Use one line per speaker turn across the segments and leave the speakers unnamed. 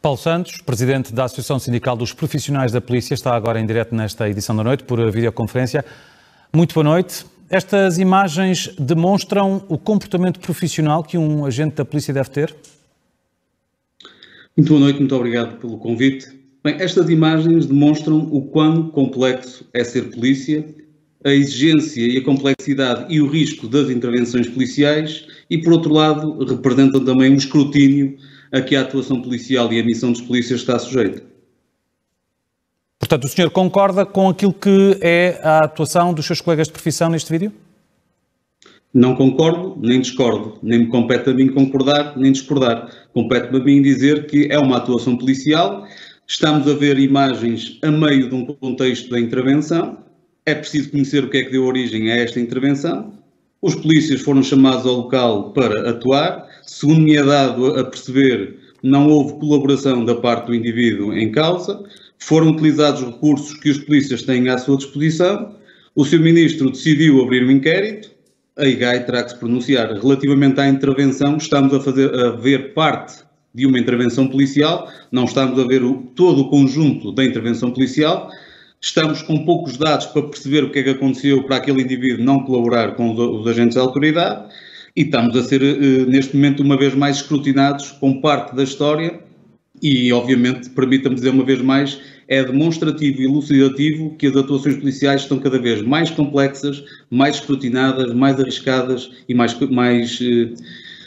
Paulo Santos, presidente da Associação Sindical dos Profissionais da Polícia, está agora em direto nesta edição da noite por videoconferência. Muito boa noite. Estas imagens demonstram o comportamento profissional que um agente da polícia deve ter?
Muito boa noite, muito obrigado pelo convite. Bem, estas imagens demonstram o quão complexo é ser polícia, a exigência e a complexidade e o risco das intervenções policiais e, por outro lado, representam também um escrutínio a que a atuação policial e a missão dos polícias está sujeita.
Portanto, o senhor concorda com aquilo que é a atuação dos seus colegas de profissão neste vídeo?
Não concordo, nem discordo. Nem me compete a mim concordar, nem discordar. Compete-me a mim dizer que é uma atuação policial, estamos a ver imagens a meio de um contexto da intervenção, é preciso conhecer o que é que deu origem a esta intervenção, os polícias foram chamados ao local para atuar, segundo me é dado a perceber, não houve colaboração da parte do indivíduo em causa, foram utilizados recursos que os polícias têm à sua disposição, o Sr. Ministro decidiu abrir um inquérito, a IGAI terá que se pronunciar. Relativamente à intervenção, estamos a ver parte de uma intervenção policial, não estamos a ver todo o conjunto da intervenção policial, estamos com poucos dados para perceber o que é que aconteceu para aquele indivíduo não colaborar com os agentes da autoridade e estamos a ser, neste momento, uma vez mais escrutinados com parte da história e, obviamente, permita-me dizer uma vez mais, é demonstrativo e elucidativo que as atuações policiais estão cada vez mais complexas, mais escrutinadas, mais arriscadas e mais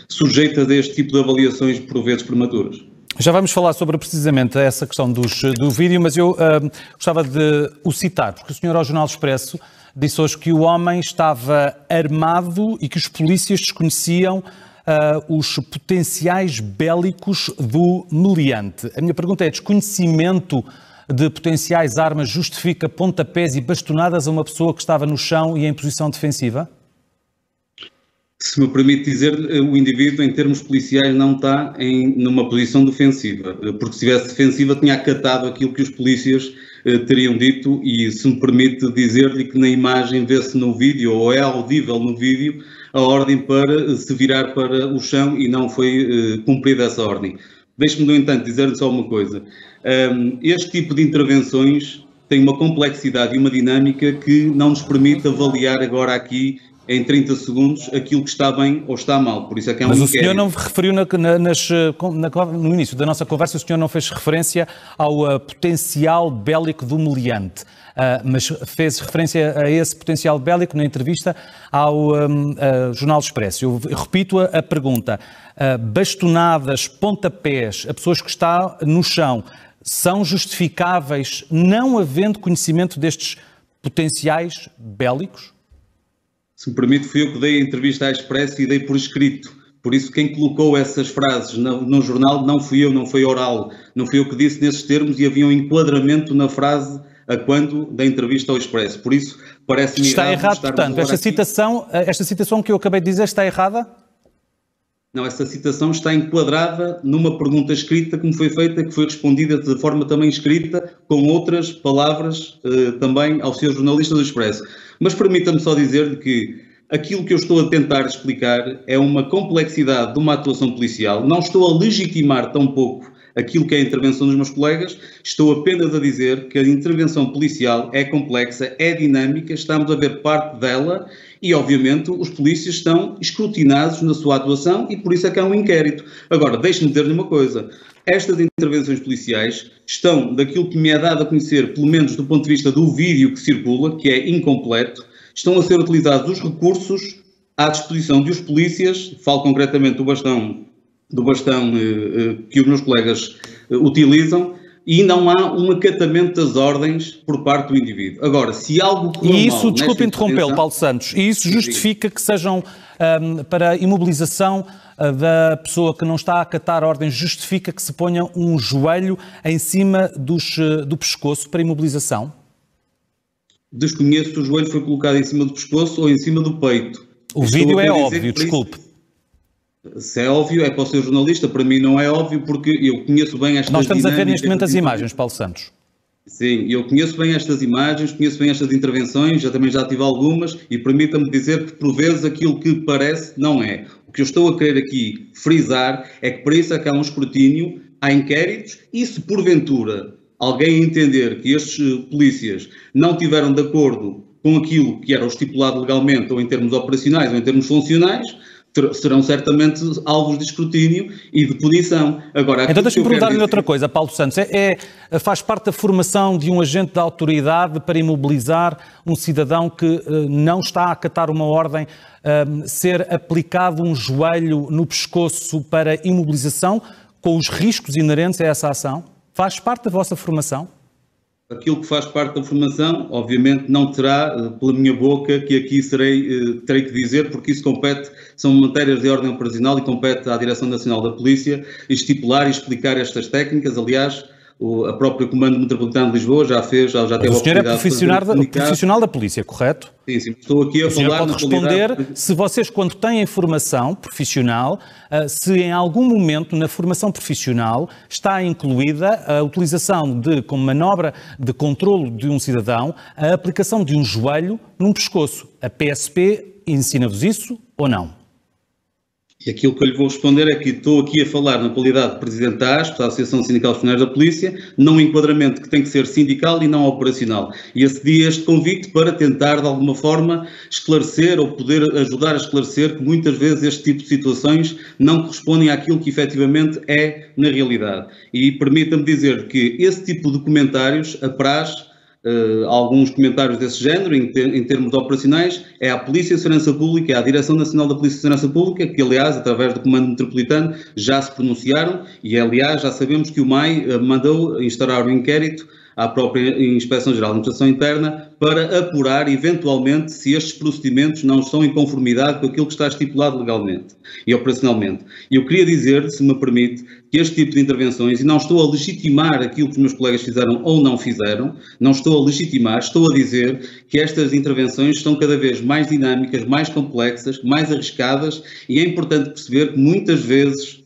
sujeitas a este tipo de avaliações, por vezes prematuras.
Já vamos falar sobre precisamente essa questão do vídeo, mas eu gostava de o citar, porque o senhor ao Jornal Expresso disse hoje que o homem estava armado e que os polícias desconheciam os potenciais bélicos do meliante. A minha pergunta é: desconhecimento de potenciais armas justifica pontapés e bastonadas a uma pessoa que estava no chão e em posição defensiva?
Se me permite dizer, o indivíduo, em termos policiais, não está numa posição defensiva, porque se estivesse defensiva tinha acatado aquilo que os polícias teriam dito e, se me permite dizer-lhe que na imagem vê-se no vídeo, ou é audível no vídeo, a ordem para se virar para o chão e não foi cumprida essa ordem. Deixe-me, no entanto, dizer-lhe só uma coisa. Este tipo de intervenções tem uma complexidade e uma dinâmica que não nos permite avaliar agora aqui em 30 segundos aquilo que está bem ou está mal. Por isso é que é um
Mas
inquérito.
O senhor não referiu no início da nossa conversa, o senhor não fez referência ao potencial bélico do meliante, mas fez referência a esse potencial bélico na entrevista ao Jornal Expresso. Eu repito a pergunta: bastonadas, pontapés, a pessoas que estão no chão, são justificáveis não havendo conhecimento destes potenciais bélicos?
Se me permite, fui eu que dei a entrevista à Expresso e dei por escrito. Por isso, quem colocou essas frases no jornal não fui eu, não foi oral. Não fui eu que disse nesses termos e havia um enquadramento na frase a quando da entrevista ao Expresso. Por isso, parece-me
está errado, portanto, esta citação que eu acabei de dizer está errada?
Não, essa citação está enquadrada numa pergunta escrita que me foi feita, que foi respondida de forma também escrita, com outras palavras também ao seu jornalista do Expresso. Mas permita-me só dizer-lhe que aquilo que eu estou a tentar explicar é uma complexidade de uma atuação policial. Não estou a legitimar tão pouco aquilo que é a intervenção dos meus colegas, estou apenas a dizer que a intervenção policial é complexa, é dinâmica, estamos a ver parte dela e, obviamente, os polícias estão escrutinados na sua atuação e por isso é que há um inquérito. Agora, deixe-me dizer-lhe uma coisa: estas intervenções policiais estão, daquilo que me é dado a conhecer, pelo menos do ponto de vista do vídeo que circula, que é incompleto, estão a ser utilizados os recursos à disposição dos polícias, falo concretamente do bastão que os meus colegas utilizam, e não há um acatamento das ordens por parte do indivíduo. Agora, se algo correu mal...
E isso, desculpe interrompê-lo, Paulo Santos, e isso justifica que sejam para imobilização da pessoa que não está a acatar ordens, justifica que se ponha um joelho em cima do pescoço para imobilização?
Desconheço se o joelho foi colocado em cima do pescoço ou em cima do peito.
O vídeo é óbvio, desculpe.
Se é óbvio, é para o seu jornalista, para mim não é óbvio, porque eu conheço bem estas
Nós estamos a ver neste momento as imagens, Paulo Santos.
Sim, eu conheço bem estas imagens, conheço bem estas intervenções, já tive algumas, e permita-me dizer que por vezes aquilo que parece não é. O que eu estou a querer aqui frisar é que para isso é que há um escrutínio há inquéritos e se porventura alguém entender que estes polícias não tiveram de acordo com aquilo que era o estipulado legalmente, ou em termos operacionais ou em termos funcionais, serão certamente alvos de escrutínio e de punição. Agora,
então deixa-me perguntar-lhe outra coisa, Paulo Santos. Faz parte da formação de um agente da autoridade para imobilizar um cidadão que não está a acatar uma ordem, ser aplicado um joelho no pescoço para imobilização, com os riscos inerentes a essa ação? Faz parte da vossa formação?
Aquilo que faz parte da formação, obviamente, não terá pela minha boca que aqui terei que dizer, porque isso são matérias de ordem operacional e compete à Direção Nacional da Polícia estipular e explicar estas técnicas. Aliás, a própria Comando Metropolitano de Lisboa já teve a oportunidade de fazer.
O senhor é profissional da polícia, correto?
Sim, estou aqui a falar...
pode responder se vocês, quando têm formação profissional, se em algum momento na formação profissional está incluída a utilização como manobra de controlo de um cidadão, a aplicação de um joelho num pescoço. A PSP ensina-vos isso ou não?
E aquilo que eu lhe vou responder é que estou aqui a falar na qualidade de Presidente da ASP, da Associação Sindical de Funcionários da Polícia, num enquadramento que tem que ser sindical e não operacional. E acedi a este convite para tentar, de alguma forma, esclarecer ou poder ajudar a esclarecer que muitas vezes este tipo de situações não correspondem àquilo que efetivamente é na realidade. E permita-me dizer que esse tipo de comentários apraz alguns comentários desse género, em termos operacionais, é à Polícia de Segurança Pública, é à Direção Nacional da Polícia de Segurança Pública, que aliás, através do Comando Metropolitano, já se pronunciaram e aliás já sabemos que o MAI mandou instaurar um inquérito à própria Inspeção-Geral de Administração Interna para apurar, eventualmente, se estes procedimentos não estão em conformidade com aquilo que está estipulado legalmente e operacionalmente. E eu queria dizer, se me permite, que este tipo de intervenções, e não estou a legitimar aquilo que os meus colegas fizeram ou não fizeram, não estou a legitimar, estou a dizer que estas intervenções estão cada vez mais dinâmicas, mais complexas, mais arriscadas, e é importante perceber que muitas vezes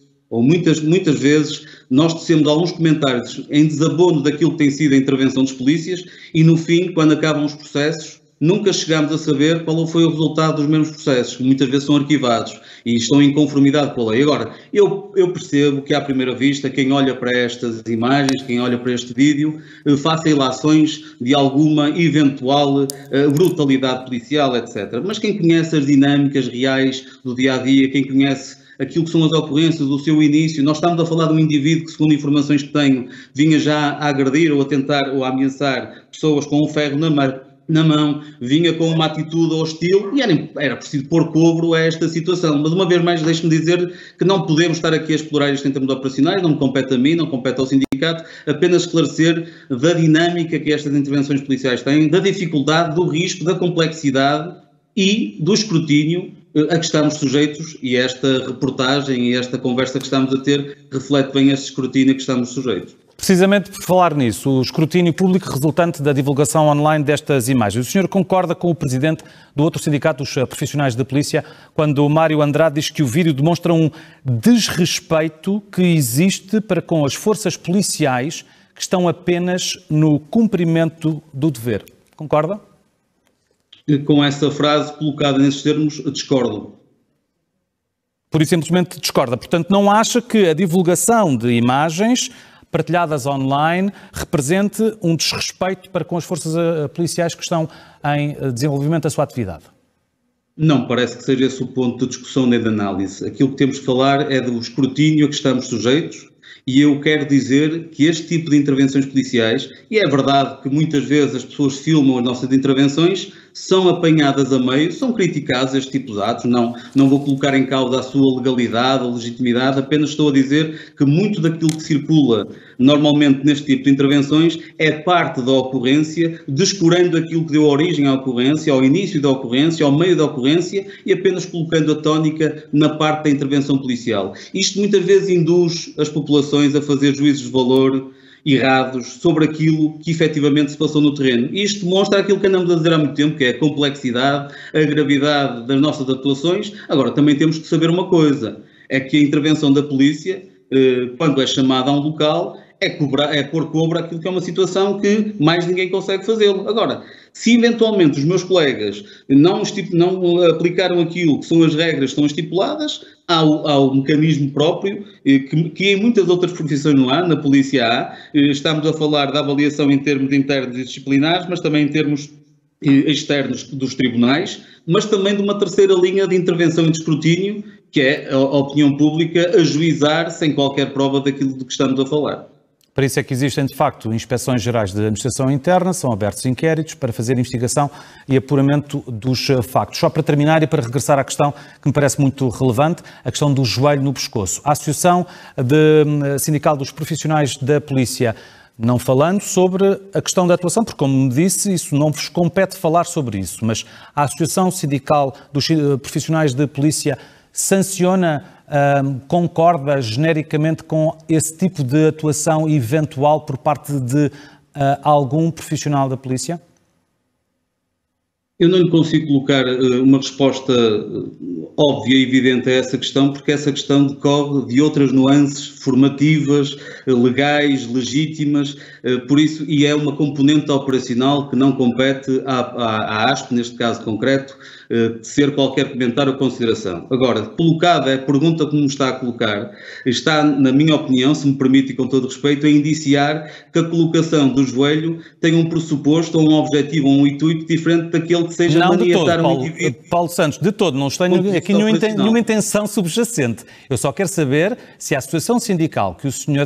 nós tecemos alguns comentários em desabono daquilo que tem sido a intervenção dos polícias e no fim, quando acabam os processos, nunca chegamos a saber qual foi o resultado dos mesmos processos, que muitas vezes são arquivados e estão em conformidade com a lei. Agora, eu percebo que à primeira vista, quem olha para estas imagens, quem olha para este vídeo, faça ilações de alguma eventual brutalidade policial, etc. Mas quem conhece as dinâmicas reais do dia-a-dia, quem conhece aquilo que são as ocorrências do seu início, nós estamos a falar de um indivíduo que, segundo informações que tenho, vinha já a agredir ou a tentar ou a ameaçar pessoas com um ferro na mão, vinha com uma atitude hostil e era preciso pôr cobro a esta situação. Mas uma vez mais deixe-me dizer que não podemos estar aqui a explorar isto em termos operacionais, não me compete a mim, não compete ao sindicato, apenas esclarecer da dinâmica que estas intervenções policiais têm, da dificuldade, do risco, da complexidade e do escrutínio a que estamos sujeitos, e esta reportagem e esta conversa que estamos a ter reflete bem este escrutínio a que estamos sujeitos.
Precisamente por falar nisso, o escrutínio público resultante da divulgação online destas imagens. O senhor concorda com o presidente do outro sindicato dos profissionais da polícia, quando o Mário Andrade diz que o vídeo demonstra um desrespeito que existe para com as forças policiais que estão apenas no cumprimento do dever? Concorda?
Com essa frase colocada nesses termos, discordo.
Por isso simplesmente discorda. Portanto, não acha que a divulgação de imagens partilhadas online represente um desrespeito para com as forças policiais que estão em desenvolvimento da sua atividade?
Não parece que seja esse o ponto de discussão nem de análise. Aquilo que temos que falar é do escrutínio a que estamos sujeitos. E eu quero dizer que este tipo de intervenções policiais, e é verdade que muitas vezes as pessoas filmam as nossas intervenções, são apanhadas a meio, são criticados este tipo de atos, não vou colocar em causa a sua legalidade ou legitimidade, apenas estou a dizer que muito daquilo que circula normalmente neste tipo de intervenções é parte da ocorrência, descurando aquilo que deu origem à ocorrência, ao início da ocorrência, ao meio da ocorrência e apenas colocando a tónica na parte da intervenção policial. Isto muitas vezes induz as populações a fazer juízos de valor errados sobre aquilo que efetivamente se passou no terreno. Isto demonstra aquilo que andamos a dizer há muito tempo, que é a complexidade, a gravidade das nossas atuações. Agora, também temos que saber uma coisa, é que a intervenção da polícia, quando é chamada a um local, é pôr cobro aquilo que é uma situação que mais ninguém consegue fazê-lo. Agora, se eventualmente os meus colegas não aplicaram aquilo que são as regras que estão estipuladas, há o mecanismo próprio, que em muitas outras profissões não há, na polícia há. Estamos a falar da avaliação em termos internos e disciplinares, mas também em termos externos dos tribunais, mas também de uma terceira linha de intervenção e de escrutínio, que é a opinião pública ajuizar sem qualquer prova daquilo de que estamos a falar.
Para isso é que existem, de facto, inspeções gerais de administração interna, são abertos inquéritos para fazer investigação e apuramento dos factos. Só para terminar e para regressar à questão que me parece muito relevante, a questão do joelho no pescoço. A Associação Sindical dos Profissionais da Polícia, não falando sobre a questão da atuação, porque, como me disse, isso não vos compete falar sobre isso, mas a Associação Sindical dos Profissionais de Polícia sanciona, concorda genericamente com esse tipo de atuação eventual por parte de algum profissional da polícia?
Eu não lhe consigo colocar uma resposta óbvia e evidente a essa questão, porque essa questão decorre de outras nuances formativas, legais, legítimas, por isso, e é uma componente operacional que não compete à ASP, neste caso concreto, ser qualquer comentário ou consideração. Agora, colocada a pergunta que me está a colocar, está, na minha opinião, se me permite e com todo respeito, a indiciar que a colocação do joelho tem um pressuposto ou um objetivo ou um intuito diferente daquele que seja maniatar um indivíduo.
Paulo Santos, de todo, não tenho aqui nenhuma intenção subjacente. Eu só quero saber se a associação sindical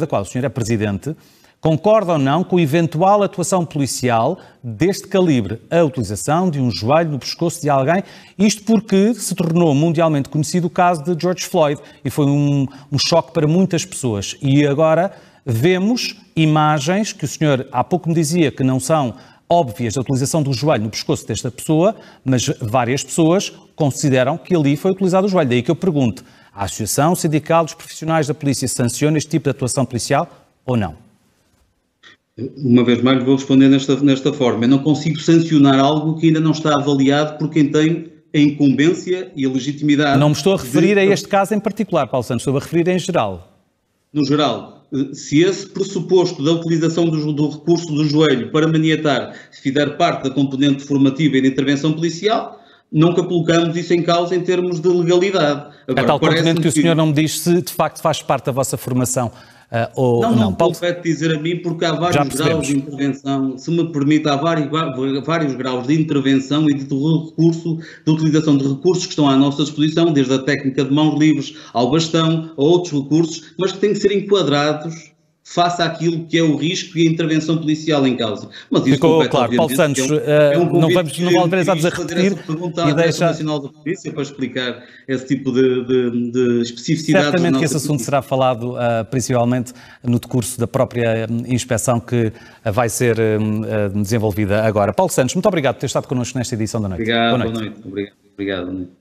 da qual o senhor é presidente concorda ou não com a eventual atuação policial deste calibre, a utilização de um joelho no pescoço de alguém, isto porque se tornou mundialmente conhecido o caso de George Floyd e foi um choque para muitas pessoas. E agora vemos imagens que o senhor há pouco me dizia que não são óbvias da utilização do joelho no pescoço desta pessoa, mas várias pessoas consideram que ali foi utilizado o joelho. Daí que eu pergunto, a Associação Sindical dos Profissionais da Polícia sanciona este tipo de atuação policial ou não?
Uma vez mais vou responder nesta forma. Eu não consigo sancionar algo que ainda não está avaliado por quem tem a incumbência e a legitimidade.
Não me estou a referir a este caso em particular, Paulo Santos, estou a referir em geral.
No geral, se esse pressuposto da utilização do recurso do joelho para maniatar fizer parte da componente formativa e de intervenção policial, nunca colocamos isso em causa em termos de legalidade.
Agora, é tal componente que o senhor não me diz se de facto faz parte da vossa formação ou não.
Não compete dizer a mim porque há vários graus de intervenção, se me permite, há vários graus de intervenção e de recurso, de utilização de recursos que estão à nossa disposição, desde a técnica de mãos livres ao bastão, a outros recursos, mas que têm que ser enquadrados face àquilo que é o risco e a intervenção policial em causa. Mas isso
ficou claro. Paulo Santos, não vale a pena estarmos a repetir
e deixa Nacional da Polícia para explicar esse tipo de especificidades.
Certamente que esse assunto será falado principalmente no decurso da própria inspeção que vai ser desenvolvida agora. Paulo Santos, muito obrigado por ter estado connosco nesta edição da noite.
Obrigado, boa noite. Obrigado.